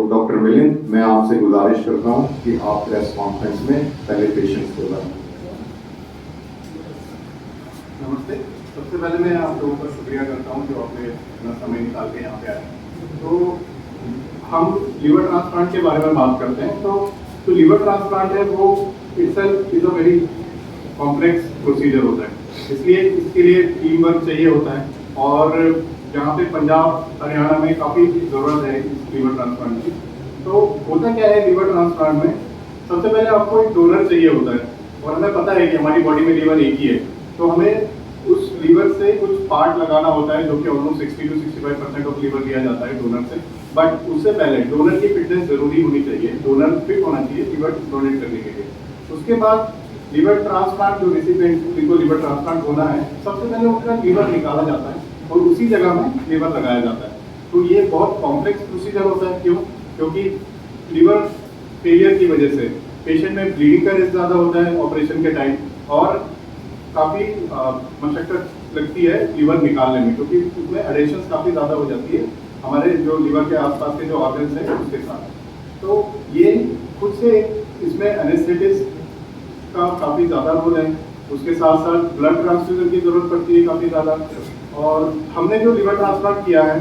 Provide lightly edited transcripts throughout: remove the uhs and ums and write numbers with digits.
Doctor Milind, मैं आपसे गुजारिश करता हूं कि आप प्रेस कॉन्फ्रेंस में पहले पेशेंट्स को बताएं। नमस्ते। सबसे पहले मैं आप लोगों का शुक्रिया करता हूं जो आपने अपना समय निकाल के यहाँ पे आए। तो हम लीवर ट्रांसप्लांट के बारे में बात करते हैं। तो लीवर ट्रांसप्लांट है वो itself is a very complex procedure होता है, इसलिए इसके लिए टीम वर्क चाहिए होता है। और जहाँ पे पंजाब हरियाणा में काफ़ी ज़रूरत है इस लीवर ट्रांसप्लांट की। तो होता क्या है लीवर ट्रांसप्लांट में, सबसे पहले आपको एक डोनर चाहिए होता है। और हमें पता है कि हमारी बॉडी में लीवर एक ही है, तो हमें उस लीवर से कुछ पार्ट लगाना होता है, जो कि ऑलमोस्ट 60 to 65% ऑफ लीवर लिया जाता है डोनर से। बट उससे पहले डोनर की फिटनेस जरूरी होनी चाहिए, डोनर फिट होना चाहिए लीवर डोनेट करने के लिए। उसके बाद लीवर ट्रांसप्लांट जो रेसिपिएंट जिनको लीवर ट्रांसप्लांट होना है, सबसे पहले उनका लीवर निकाला जाता है और उसी जगह में लीवर लगाया जाता है। तो ये बहुत कॉम्प्लेक्स प्रोसीजर होता है। क्यों? क्योंकि लीवर फेलियर की वजह से पेशेंट में ब्लीडिंग का रिस्क ज़्यादा होता है ऑपरेशन के टाइम, और काफ़ी मशक्कत लगती है लीवर निकालने में, क्योंकि उसमें एडेशंस काफ़ी ज़्यादा हो जाती है हमारे जो लीवर के आसपास के जो ऑर्गन्स हैं उसके साथ। तो ये खुद से इसमें एनेस्थेटिस्ट का काफ़ी ज़्यादा रोल है। उसके साथ साथ ब्लड ट्रांसफ्यूजन की ज़रूरत पड़ती है काफ़ी ज़्यादा। और हमने जो लीवर ट्रांसप्लांट किया है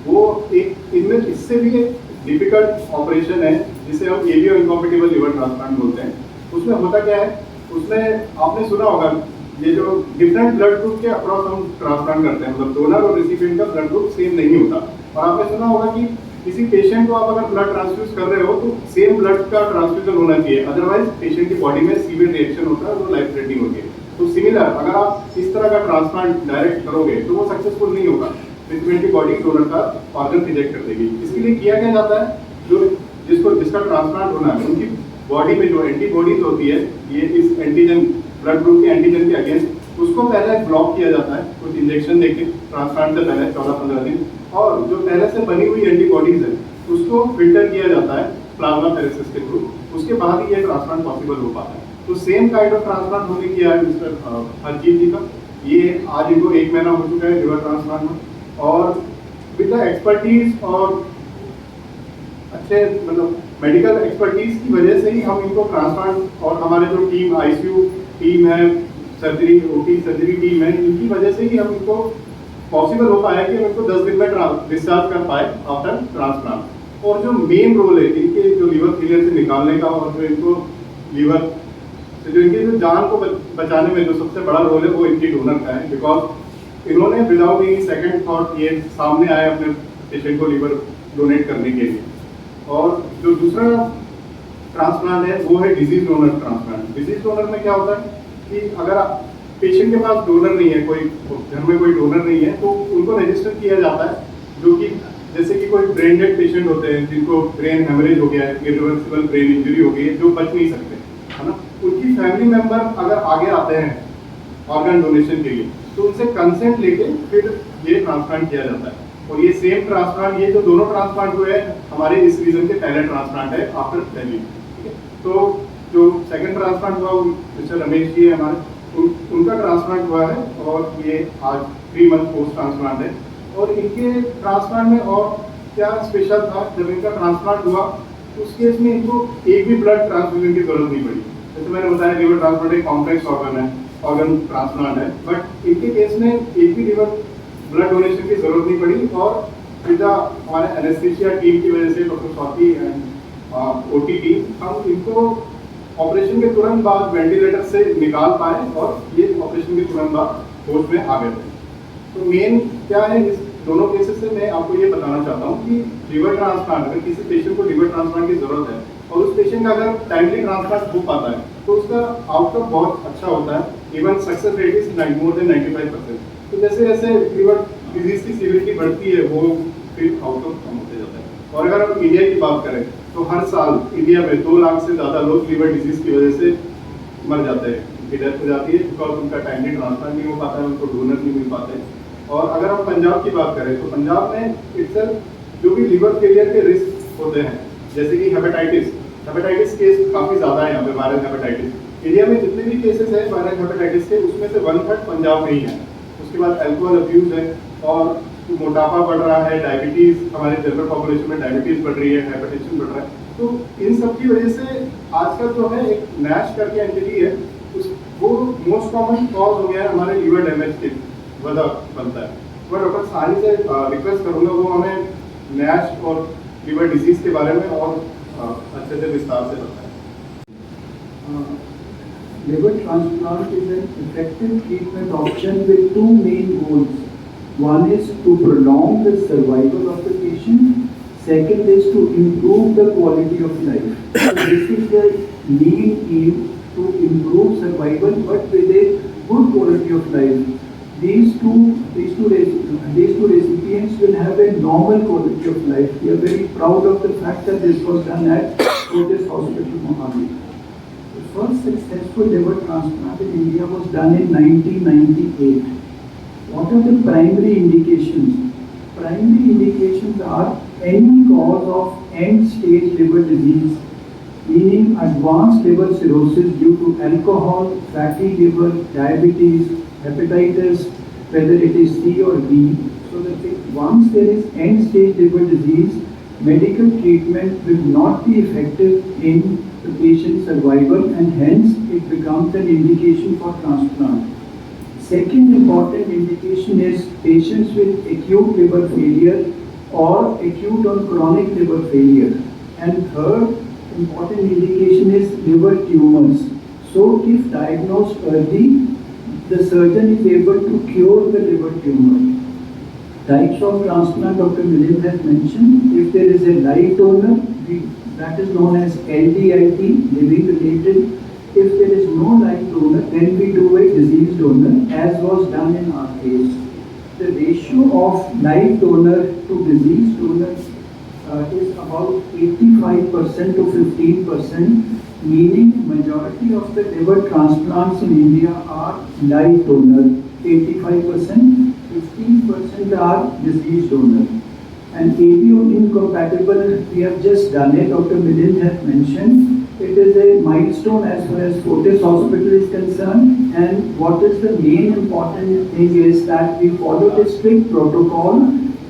वो एक इनमें इससे भी एक डिफिकल्ट ऑपरेशन है जिसे हम एवियो इनकॉम्पेटिबल लीवर ट्रांसप्लांट बोलते हैं। उसमें होता क्या है, उसमें आपने सुना होगा ये जो डिफरेंट ब्लड ग्रुप के अक्रॉस हम ट्रांसप्लांट करते हैं, मतलब डोनर और रिसिपिएंट का ब्लड ग्रुप सेम नहीं होता। और आपने सुना होगा कि किसी पेशेंट को आप अगर ब्लड ट्रांसफ्यूज कर रहे हो तो सेम ब्लड का ट्रांसफ्यूजन होना चाहिए, अदरवाइज पेशेंट की बॉडी में सीवियर रिएक्शन होता है और वो लाइफ थ्रेटनिंग होती है। तो सिमिलर अगर आप इस तरह का ट्रांसप्लांट डायरेक्ट करोगे तो वो सक्सेसफुल नहीं होगा, रिसिपिएंट की बॉडी डोनर का ऑर्गन रिजेक्ट कर देगी। इसके लिए किया क्या जाता है, जो जिसका ट्रांसप्लांट होना है उनकी बॉडी में जो एंटीबॉडीज होती है, ये इस एंटीजन ब्लड ग्रुप के एंटीजन के अगेंस्ट उसको पहले ब्लॉक किया जाता है कुछ इंजेक्शन देके ट्रांसप्लांट से पहले 14-15 दिन। और जो पहले से बनी हुई एंटीबॉडीज है उसको फिल्टर किया जाता है प्लाज्माफेरेसिस के थ्रू। उसके बाद ही ये ट्रांसप्लांट पॉसिबल हो पाता है। तो सेम काइंड ऑफ ट्रांसप्लांट होने किया है मिस्टर हरजीत जी का। ये आज इनको 1 महीना हो चुका है लिवर ट्रांसप्लांट में, और विद द एक्सपर्टीज और अच्छे मतलब मेडिकल एक्सपर्टीज की वजह से ही हम इनको ट्रांसप्लांट, और हमारे जो टीम आईसीयू टीम है, सर्जरी ओटी सर्जरी टीम है, इनकी वजह से ही हम इनको पॉसिबल हो पाया कि हम इनको 10 दिन में डिस्चार्ज कर पाए आफ्टर ट्रांसप्लांट। और जो मेन रोल है इनके जो लीवर फेलियर से निकालने का, और जो इनको लीवर से जो इनकी जो जान को बचाने में जो सबसे बड़ा रोल है वो इनकी डोनर का है। बिकॉज इन्होंने विदाउट एनी सेकंड थॉट ये सामने आए अपने पेशेंट को लीवर डोनेट करने के लिए। और जो दूसरा ट्रांसप्लांट है वो है disease donor transplant. Disease donor में क्या होता है कि अगर पेशेंट के पास डोनर नहीं है, कोई घर में कोई डोनर नहीं है, तो उनको रजिस्टर किया जाता है। जो कि जैसे कि कोई ब्रेन डेड पेशेंट होते हैं जिनको ब्रेन हेमरेज हो गया है, इरिवर्सिबल ब्रेन इंजरी हो गई है, जो बच नहीं सकते, है ना, उनकी फैमिली मेंबर अगर आगे आते हैं ऑर्गन डोनेशन के लिए तो उनसे कंसेंट लेके फिर ये ट्रांसप्लांट किया जाता है। और ये सेम ट्रांसप्लांट, ये जो दोनों ट्रांसप्लांट हुए हैं हमारे इस रीजन के पहले ट्रांसप्लांट है आफ्टर दिल्ली। ठीक है, तो जो सेकंड ट्रांसप्लांट हुआ मिस्टर रमेश जी है हमारे, उनका ट्रांसप्लांट हुआ है और ये आज 3 मंथ पोस्ट ट्रांसप्लांट है। और इनके ट्रांसप्लांट में और क्या स्पेशल था, जब इनका ट्रांसप्लांट हुआ उस केस में इनको एक भी ब्लड ट्रांसफ्यूजन की जरूरत नहीं पड़ी। जैसे मैंने बताया लीवर ट्रांसप्लांट एक कॉम्प्लेक्स ऑर्गन ट्रांसप्लांट है, बट इनके केस में एक भी लीवर ब्लड डोनेशन की जरूरत नहीं पड़ी। और हमारे एनेस्थीसिया टीम की वजह से, doctor Swati and OT team, हम इनको ऑपरेशन के तुरंत बाद वेंटिलेटर से निकाल पाए और ये ऑपरेशन के तुरंत बाद होश में आ गए थे। तो मेन क्या है इस दोनों केसेस से मैं आपको ये बताना चाहता हूँ कि लीवर ट्रांसप्लांट, अगर किसी पेशेंट को लीवर ट्रांसप्लांट की जरूरत है और उस पेशेंट का अगर टाइमली ट्रांसप्लांट हो पाता है तो उसका आउटकम बहुत अच्छा होता है। Even success rate is more than 95%। तो जैसे जैसे लीवर डिजीज की सीवियरिटी बढ़ती है वो फिर आउटकम कम होते जाता है। और अगर हम इंडिया की बात करें तो हर साल इंडिया में 2 लाख से ज़्यादा लोग लीवर डिजीज की वजह से मर जाते हैं, उनकी डेथ हो जाती है, बिकॉज उनका टाइमली ट्रांसप्लांट नहीं हो पाता है, उनको डोनर नहीं मिल पाते। और अगर हम पंजाब की बात करें तो पंजाब में इट्सेल्फ जो भी लीवर फेलियर के रिस्क होते हैं, जैसे कि हेपेटाइटिस केस काफ़ी ज़्यादा है यहाँ पे, वायरल हेपेटाइटिस। इंडिया में जितने भी केसेस हैं वायरल हेपेटाइटिस के, उसमें से 1/3 पंजाब में ही है। उसके बाद अल्कोहल अब्यूज़ है, और तो मोटापा बढ़ रहा है, डायबिटीज, हमारे जनरल पॉपुलेशन में डायबिटीज बढ़ रही है, हाइपरटेंशन बढ़ रहा है। तो इन सब की वजह से आजकल जो है एक नैश करके एंटिटी है, वो मोस्ट कॉमन कॉज हो गया है हमारे लीवर डैमेज के वजह बनता है। मैं डॉक्टर सानी से रिक्वेस्ट करूंगा वो हमें नैश और लीवर डिजीज के बारे में और अच्छे से विस्तार से बताएं। Liver transplant is an effective treatment option with two main goals. One is to prolong the survival of the patient. Second is to improve the quality of life. So this is the main aim, to improve survival but with a good quality of life. These two recipients will have a normal quality of life. We are very proud of the fact that this was done at Fortis Hospital, Mohali. The first successful liver transplant in India was done in 1998. What are the primary indications? Primary indications are any cause of end-stage liver disease, meaning advanced liver cirrhosis due to alcohol, fatty liver, diabetes, hepatitis, whether it is C or B. So that once there is end-stage liver disease, medical treatment will not be effective in the patient's survival, and hence it becomes an indication for transplant. Second important indication is patients with acute liver failure or acute or chronic liver failure. And third important indication is liver tumors. So if diagnosed early, the surgeon is able to cure the liver tumor. Types of transplant Dr. Milind has mentioned. If there is a live donor, that is known as LDIT, living related. If there is no live donor, then we do a diseased donor, as was done in our case. The ratio of live donor to diseased donor is about 85% to 15%, meaning majority of the liver transplants in India are live donor. 85%, 15% are diseased donor. And ABO incompatible, we have just done it. Dr. Milind has mentioned. It is a milestone as far as Fortis Hospital is concerned. And what is the main important thing is that we followed a strict protocol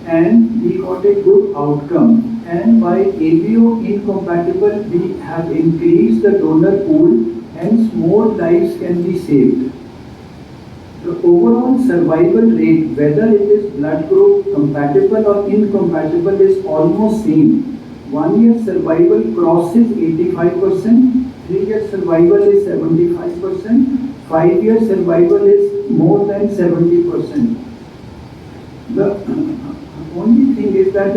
and we got a good outcome. And by ABO incompatible, we have increased the donor pool, hence more lives can be saved. The overall survival rate, whether it is blood group compatible or incompatible, is almost same. 1 year survival crosses 85%, 3 year survival is 75%, 5 year survival is more than 70%. The only thing is that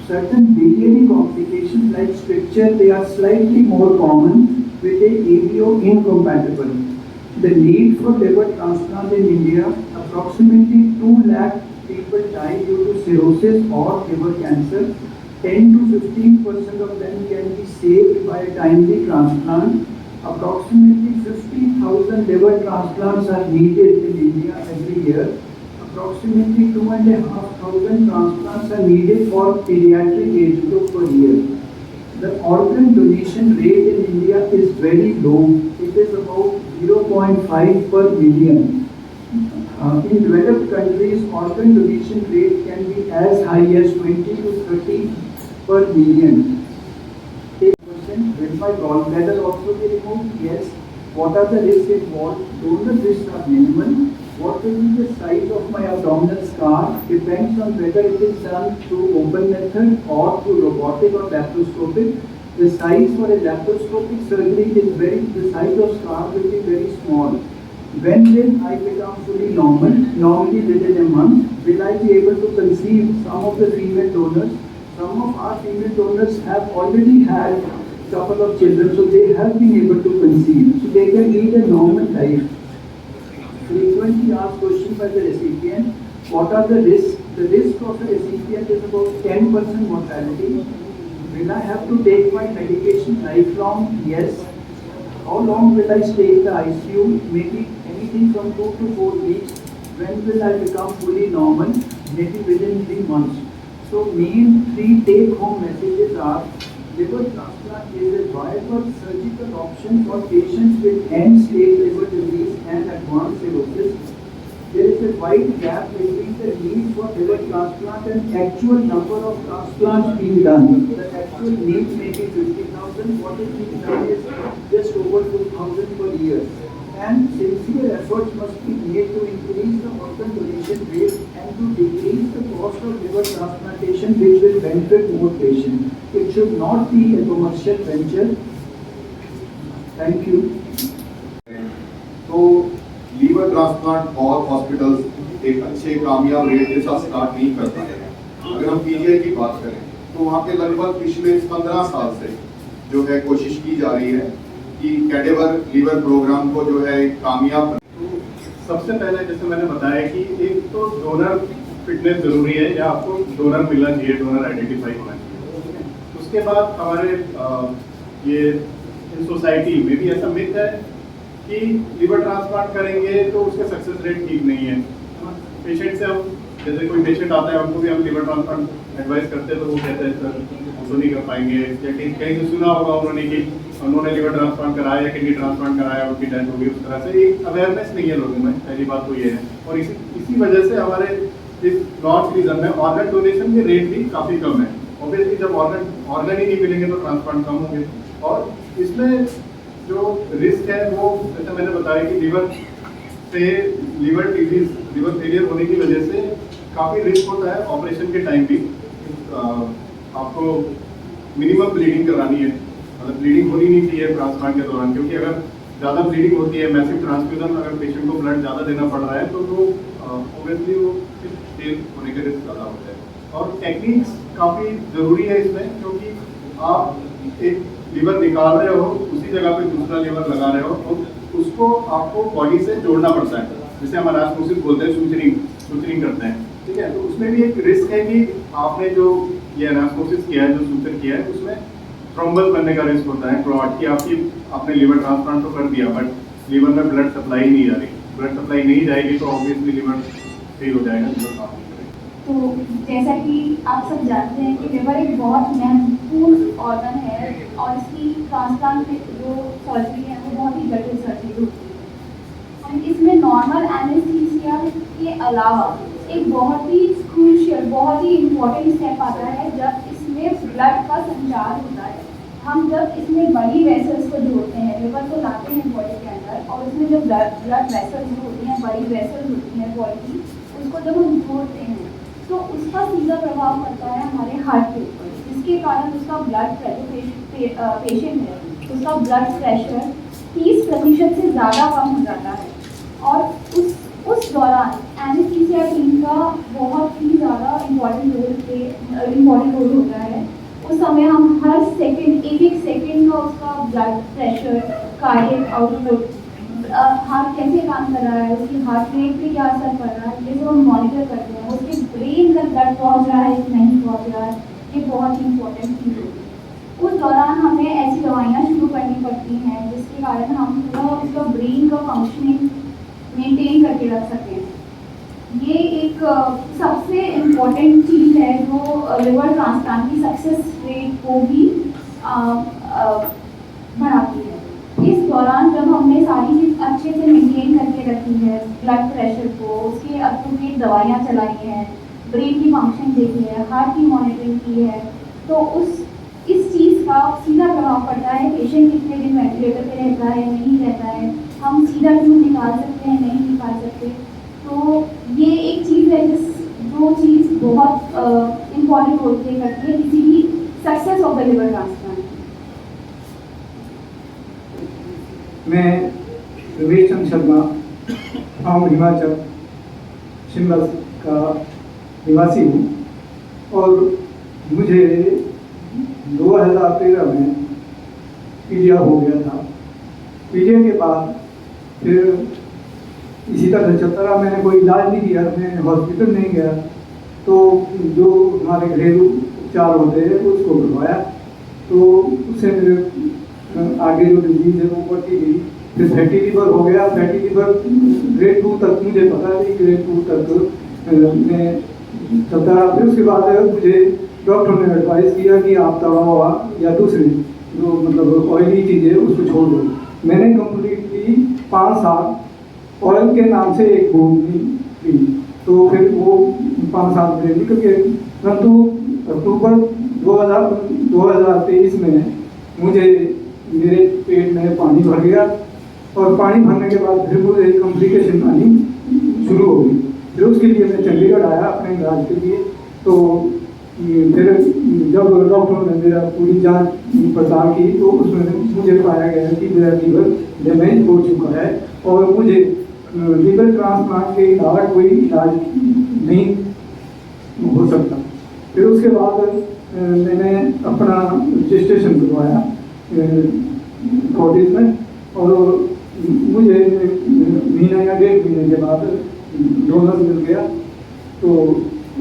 certain biliary complications like stricture, they are slightly more common with a ABO incompatible. The need for liver transplant in India, approximately 2 lakh people die due to cirrhosis or liver cancer. 10 to 15% of them can be saved by a timely transplant. Approximately 50,000 liver transplants are needed in India every year. Approximately 2,500 transplants are needed for pediatric age group per year. The organ donation rate in India is very low. It is about 0.5 per million. In developed countries, organ donation rate can be as high as 20 to 30 per million. 8%. Will my gallbladder also be removed? Yes. What are the risks involved? Donor risks are minimal. What will be the size of my abdominal scar depends on whether it is done through open method or through robotic or laparoscopic. The size for a laparoscopic surgery is the size of scar will be very small. When will I become fully normal? Normally within a month. Will I be able to conceive? Some of the female donors, some of our female donors have already had a couple of children, so they have been able to conceive. So they can lead a normal life. Frequently asked question by the recipient, what are the risks? The risk of a recipient is about 10% mortality. Will I have to take my medication lifelong? Yes. How long will I stay in the ICU? Maybe anything from 2 to 4 weeks. When will I become fully normal? Maybe within 3 months. So main 3 take-home messages are: liver transplant is a viable surgical option for patients with end-stage liver disease and advanced cirrhosis. There is is a wide gap between the need for liver transplant and actual number of transplants being done. The actual need may be 50,000, what is being done is just over 2,000 per year. And sincere efforts must be made to increase the organ donation rate and to decrease the cost of liver transplantation, which will benefit more patients. It should not be a commercial venture. Thank you. तो liver transplant और hospitals एक अच्छे कामयाब rate के साथ start नहीं कर पाए हैं। अगर हम पीजीआई की बात करें तो वहाँ पे लगभग पिछले 15 साल से जो है कोशिश की जा रही है कि कैडेवर लीवर प्रोग्राम को जो है कामयाब। तो सबसे पहले जैसे मैंने बताया कि एक तो डोनर फिटनेस जरूरी है या आपको डोनर मिलना चाहिए, डोनर आइडेंटिफाई होना चाहिए। उसके बाद हमारे ये सोसाइटी में भी ऐसा मिथ है कि लिवर ट्रांसप्लांट करेंगे तो उसका सक्सेस रेट ठीक नहीं है। पेशेंट से हम जैसे कोई पेशेंट आता है उनको भी हम लिवर ट्रांसप्लांट एडवाइस करते हैं तो वो कहते हैं सर हम तो नहीं कर पाएंगे, या कहीं तो सुना होगा उन्होंने कि उन्होंने लिवर ट्रांसप्लांट कराया या किडनी ट्रांसप्लांट कराया, उनकी डेथ हो गई। उस तरह से एक अवेयरनेस नहीं है लोगों में, पहली बात तो ये है। और इसी वजह से हमारे इस नॉर्थ रीजन में ऑर्गन डोनेशन के रेट भी काफ़ी कम है। ऑब्वियसली जब ऑर्गन ही नहीं मिलेंगे तो ट्रांसप्लांट कम होंगे। और इसमें जो रिस्क है वो जैसे मैंने बताया कि लिवर डिजीज, लिवर फेलियर होने की वजह से काफ़ी रिस्क होता है। ऑपरेशन के टाइम भी आपको मिनिमम ब्लीडिंग करानी है, मतलब ब्लीडिंग होनी नहीं चाहिए ट्रांसप्लांट के दौरान, क्योंकि अगर ज़्यादा ब्लीडिंग होती है, मैसिव ट्रांसफ्यूजन अगर पेशेंट को ब्लड ज़्यादा देना पड़ रहा है तो वो ऑब्वियसली वो फेल होने के रिस्क ज़्यादा होता है। और टेक्निक्स काफ़ी ज़रूरी है इसमें, क्योंकि आप एक लीवर निकाल रहे हो, उसी जगह पे दूसरा लीवर लगा रहे हो, तो उसको आपको बॉडी से जोड़ना पड़ता है, जिसे हम एनास्टोसिस बोलते हैं, सूचरिंग करते हैं, ठीक है। तो उसमें भी एक रिस्क है कि आपने जो ये एनास्टोसिस किया है, जो सूचर किया है, उसमें थ्रोम्बस बनने का रिस्क होता है, क्लॉट की। आपने लीवर ट्रांसप्लांट तो कर दिया बट लीवर में ब्लड सप्लाई नहीं जा रही, ब्लड सप्लाई नहीं जाएगी तो ऑब्वियसली लीवर फेल हो जाएगा, लीवर काम नहीं करेगा। तो जैसा कि आप सब जानते हैं कि लिवर एक बहुत महत्वपूर्ण ऑर्गन है और इसकी ट्रांसप्लांट जो सर्जरी है वो बहुत ही जटिल सर्जरी होती है। हम इसमें नॉर्मल एनेस्थीसिया के अलावा एक बहुत ही क्रूशियल, बहुत ही इम्पोर्टेंट स्टेप आता है जब इसमें ब्लड का संचार होता है। हम जब इसमें बड़ी वेसल्स को जोड़ते हैं, लिवर को लाते हैं बॉडी के अंदर, और उसमें जो ब्लड वेसल्स होती हैं, बड़ी वेसल्स होती हैं बॉडी की, उसको जब हम जोड़ते हैं तो उसका सीधा प्रभाव पड़ता है हमारे हार्ट के ऊपर, जिसके कारण उसका ब्लड पेशेंट है उसका ब्लड प्रेशर 30% से ज़्यादा कम हो जाता है। और उस दौरान एनेस्थीसिया टीम का बहुत ही ज़्यादा इम्पॉर्टेंट रोल होता है। उस समय हम हर सेकंड, एक सेकंड का उसका blood pressure, cardiac output, heart कैसे काम कर रहा है, उसकी हार्ट रेट पे क्या असर पड़ रहा है, ये सब हम मॉनिटर करते हैं। उसके ब्रेन तक ब्लड पहुंच रहा है कि नहीं पहुंच रहा है, ये बहुत ही इंपॉर्टेंट चीज़ होती है। उस दौरान हमें ऐसी दवाइयाँ शुरू करनी पड़ती हैं जिसके कारण हम पूरा उसका ब्रेन का फंक्शनिंग मेंटेन करके रख सकें। ये एक सबसे इम्पोर्टेंट चीज़ है जो लिवर ट्रांसप्लांट की सक्सेस रेट को भी बढ़ाती है। इस दौरान जब हमने सारी चीज़ अच्छे से मेंटेन करके रखी है, ब्लड प्रेशर को, उसके अप्रोप्रिएट दवाइयाँ चलाई हैं, ब्रेन की फंक्शन देखी है, हार्ट की मॉनिटरिंग की है, तो इस चीज़ का सीधा प्रभाव पड़ता है पेशेंट कितने दिन वेंटिलेटर पे रहता है, नहीं रहता है, हम सीधा ट्यूब निकाल सकते हैं, नहीं निकाल सकते। तो ये एक चीज़ है जो चीज़ बहुत इम्पॉर्टेंट रोल प्ले करती है किसी भी success of the liver transplant. मैं रमेश चंद शर्मा फ्रॉम हिमाचल शिमला का निवासी हूँ और मुझे 2013 में पीलिया हो गया था। पीलिया के बाद फिर इसी तरह चलता रहा, मैंने कोई इलाज नहीं किया, मैं हॉस्पिटल नहीं गया, तो जो हमारे घरेलू उपचार होते हैं उसको करवाया, तो उससे मेरे आगे जो डिजीज है वो बढ़ती गई। फिर फैटी लीवर हो गया, फैटी लीवर ग्रेड 2 तक, मुझे पता नहीं ग्रेड 2 तक मैं चलता रहा। फिर उसके बाद मुझे डॉक्टर ने एडवाइस किया कि आप तवा हुआ या दूसरी जो मतलब ऑयली चीज़ें उसको छोड़ दो। मैंने कम्प्लीटली 5 साल ऑयल के नाम से एक बूंद ली थी, तो फिर वो 5 साल में निकल गए। परंतु अक्टूबर 2023 में मुझे मेरे पेट में पानी भर गया, और पानी भरने के बाद फिर मुझे कॉम्प्लिकेशन आनी शुरू हो गई। फिर उसके लिए मैं चंडीगढ़ आया अपने इलाज के लिए। तो फिर जब डॉक्टरों ने मेरा पूरी जांच पड़ताल की तो उसमें मुझे पाया गया कि मेरा लीवर डैमेज हो चुका है और मुझे लीवर ट्रांसप्लांट के अलावा कोई इलाज नहीं हो सकता। फिर उसके बाद मैंने अपना रजिस्ट्रेशन करवाया कॉलेज में, और मुझे महीना या 1.5 महीने के बाद डोनर मिल गया। तो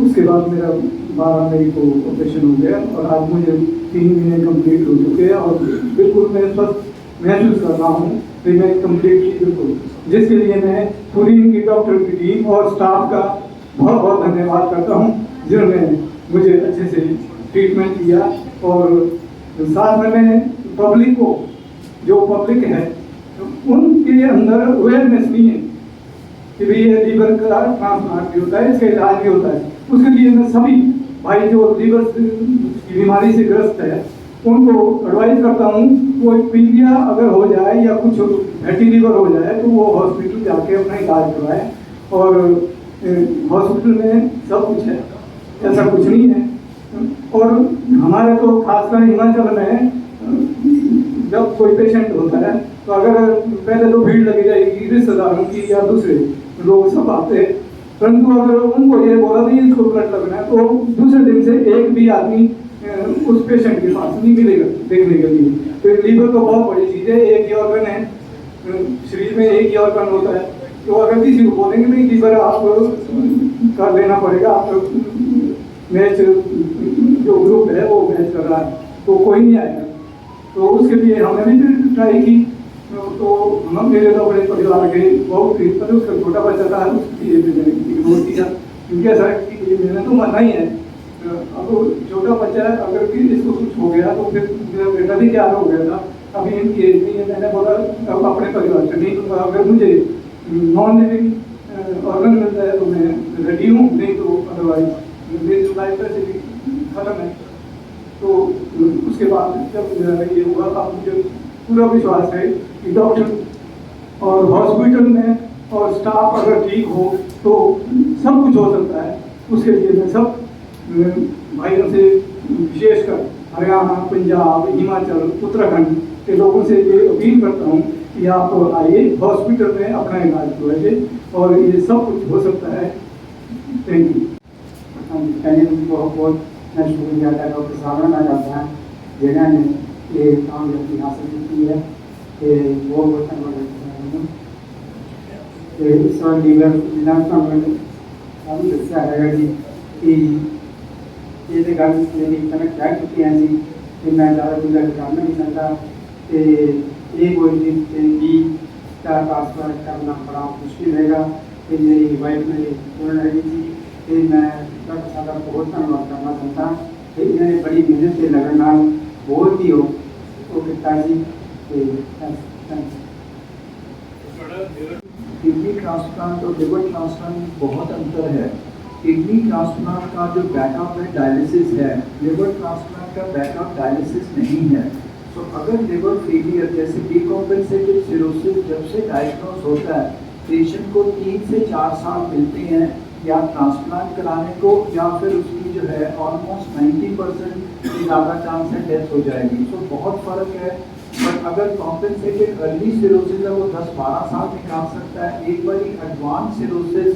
उसके बाद मेरा 12 मई को ऑपरेशन हो गया, और आज मुझे 3 महीने कंप्लीट हो चुके हैं, और बिल्कुल मैं स्वस्थ महसूस कर रहा हूँ कि मैं कंप्लीटली बिल्कुल, जिसके लिए मैं पूरी इनकी डॉक्टर की टीम और स्टाफ का बहुत बहुत धन्यवाद करता हूँ, जिन्होंने मुझे अच्छे से ट्रीटमेंट किया। और साथ में मैंने पब्लिक को, जो पब्लिक है उनके अंदर अवेयरनेस नहीं है कि भाई ये लीवर का ट्रांसप्लांट भी होता है, इसका इलाज भी होता है। उसके लिए मैं सभी भाई जो लीवर की बीमारी से ग्रस्त है उनको एडवाइस करता हूँ, कोई पीलिया अगर हो जाए या कुछ फैटी लीवर हो जाए तो वो हॉस्पिटल जाके अपना इलाज करवाए। और हॉस्पिटल में सब कुछ है, ऐसा कुछ नहीं है। और हमारे तो खासकर हिमाचल में जब कोई पेशेंट होता है तो अगर पहले तो भीड़ लगी जाएगी रिश्तेदारों की या दूसरे लोग सब आते हैं, परंतु अगर उनको ये बोला नहीं इसको ब्लड लगना है तो दूसरे दिन से एक भी आदमी उस पेशेंट के पास नहीं मिलेगा देखने के लिए। तो लीवर तो बहुत बड़ी चीज़ है, एक ही ऑर्गन है, शरीर में एक ही ऑर्गन होता है। तो अगर किसी को बोलेंगे नहीं लीवर आप कर लेना पड़ेगा, आप मैच जो ग्रुप है वो मैच कर रहा है, तो कोई नहीं आएगा। तो उसके लिए हमने भी ट्राई की। तो हम मेरे तो बड़े परिवार के बहुत ही, पर उसका छोटा बच्चा था उसके लिए मैंने इग्नोर किया, क्योंकि ऐसा कि मैंने तो मरना ही है। अब छोटा बच्चा है, अगर फिर इसको कुछ हो गया तो फिर मेरा बेटा भी क्या हो गया था, अभी इनकी एज नहीं है। मैंने बोला अब अपने परिवार से नहीं दूंगा, अगर मुझे नॉन लिविंग ऑर्गन मिलता है तो मैं रेडी हूँ, नहीं तो अदरवाइज मेरी लाइफ वैसे भी खत्म है। तो उसके बाद जब ये हुआ, अब मुझे पूरा विश्वास है कि डॉक्टर और हॉस्पिटल में और स्टाफ अगर ठीक हो तो सब कुछ हो सकता है। उसके लिए मैं सब भाइयों से, विशेषकर हरियाणा, पंजाब, हिमाचल, उत्तराखंड के लोगों से ये अपील करता हूँ कि आप आइए हॉस्पिटल में अपना इलाज करवाइए, और ये सब कुछ हो सकता है। Thank you. पहले बहुत बहुत मैं शुक्रिया अदा डॉक्टर साहब करता है जिन्होंने ये कामयाबी हासिल की है। बहुत बहुत धन्यवाद। इस बार लीवर दस्या है कि ये तो गल मेरी कनक कह चुकी है जी कि मैं ज़्यादा गुजर कर नहीं सकता। ये कोई भी का ट्रांसफर करना बड़ा मुश्किल रहेगा। मेरी वाइफ मेरी बोल रही थी कि मैं डॉक्टर साहब का बहुत धन्यवाद करना चाहता कि इन्होंने बड़ी मेहनत से लगन नाल बहुत ही हो पिताजी। किडनी ट्रांसप्लांट और लिवर ट्रांसप्लांट में बहुत अंतर है। किडनी ट्रांसप्लांट का जो बैकअप है डायलिसिस है, लिवर ट्रांसप्लांट का बैकअप डायलिसिस नहीं है। तो अगर लिवर फेलियर जैसे डिकॉम्पेंसेटेड सिरोसिस जब से डायग्नोज होता है, पेशेंट को 3 से 4 साल मिलते हैं या ट्रांसप्लांट कराने को, या फिर उसकी जो है ऑलमोस्ट 90% से ज़्यादा चांस है डेथ हो जाएगी। तो बहुत फ़र्क है। बट अगर कॉम्पेंसेटेड अर्ली सिरोसिस है वो 10-12 साल निकाल सकता है। एक बार एडवांस सिरोसिस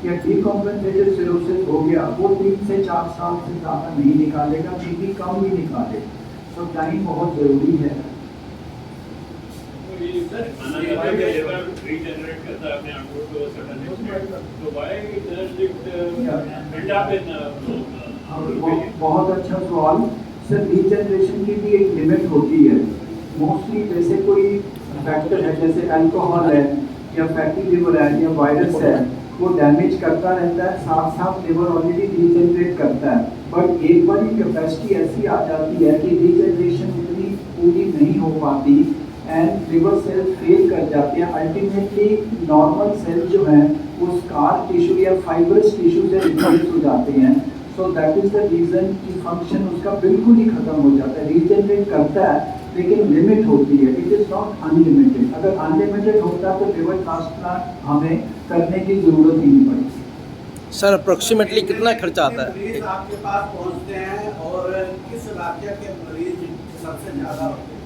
या डिकॉम्पेंसेटेड सिरोसिस हो गया वो 3 से 4 साल से ज़्यादा नहीं निकालेगा, बीपी कम भी निकाले। तो टाइम बहुत ज़रूरी है। बहुत अच्छा सवाल सर। रीजनरेशन की भी एक लिमिट होती है। मोस्टली जैसे कोई फैक्टर है जैसे अल्कोहल है या फैटी लिवर है या वायरस है, वो डैमेज करता रहता है, साथ साथ लिवर ऑलरेडी रीजनरेट करता है। बट एक बार कैपेसिटी ऐसी आ जाती है कि रीजनरेशन इतनी पूरी नहीं हो पाती। एंड लिवर सेल्स फेल कर जाते हैं। अल्टीमेटली नॉर्मल सेल जो हैं वो स्कार टिश्यू या फाइब्रस टिश्यू से रिप्लेस हो जाते हैं। So that is the reason कि फंक्शन उसका बिल्कुल ही खत्म हो जाता है। रीजनरेट करता है लेकिन लिमिट होती है, इट इज नॉट अनलिमिटेड। अगर अनलिमिटेड होता तो लिवर ट्रांसप्लांट हमें करने की जरूरत ही नहीं पड़ती। सर अप्रोक्सीमेटली कितना खर्चा आता है? मरीज आपके पास पहुंचते हैं और किस राज्य के मरीज सबसे ज्यादा होते हैं?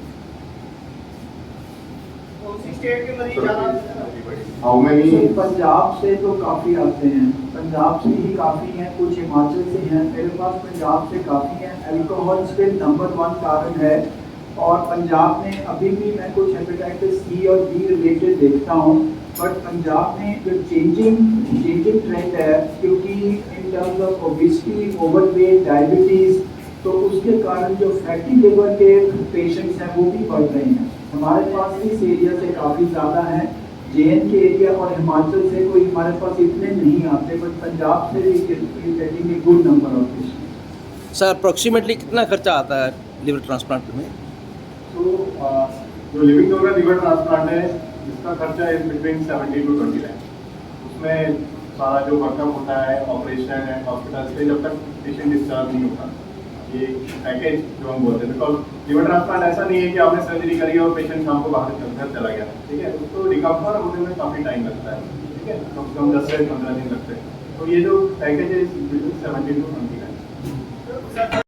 कौन सी स्टेट के मरीज ज्यादा होते हैं? हाउ मेनी सर, पंजाब से तो काफ़ी आते हैं, पंजाब से ही काफ़ी हैं, कुछ हिमाचल से हैं, मेरे पास पंजाब से काफ़ी हैं। अल्कोहल स्टिल नंबर 1 कारण है और पंजाब में अभी भी मैं कुछ हेपेटाइटिस सी और बी रिलेटेड देखता हूँ, बट पंजाब में जो चेंजिंग ट्रेंड है, क्योंकि in terms of obesity, overweight, diabetes, तो उसके कारण जो फैटी लिवर के पेशेंट्स हैं वो भी बढ़ रहे हैं। हमारे पास इस एरिया से काफ़ी ज़्यादा हैं, JN के एरिया और हिमाचल से कोई हमारे पास इतने नहीं आते, बट पंजाब से getting a good number of patients. Sir approximately कितना खर्चा आता है लिवर ट्रांसप्लांट में? तो जो लिविंग डोनर लिवर ट्रांसप्लांट है इसका खर्चा इज बिटवीन 70 to 20 लाख। उसमें सारा जो वर्कअप होता है, ऑपरेशन है, हॉस्पिटल से जब तक पेशेंट डिस्चार्ज नहीं होता, ये पैकेज जो हम बोलते हैं, बिकॉज लिवर ट्रांसप्लांट ऐसा नहीं है कि आपने सर्जरी करी और पेशेंट शाम को बाहर घर चला गया, ठीक है, उसको रिकवर होने में काफ़ी टाइम लगता है, ठीक है, कम से कम 10 से 15 दिन लगते हैं। तो ये जो पैकेज है बिटवीन 70 to 20 लाख।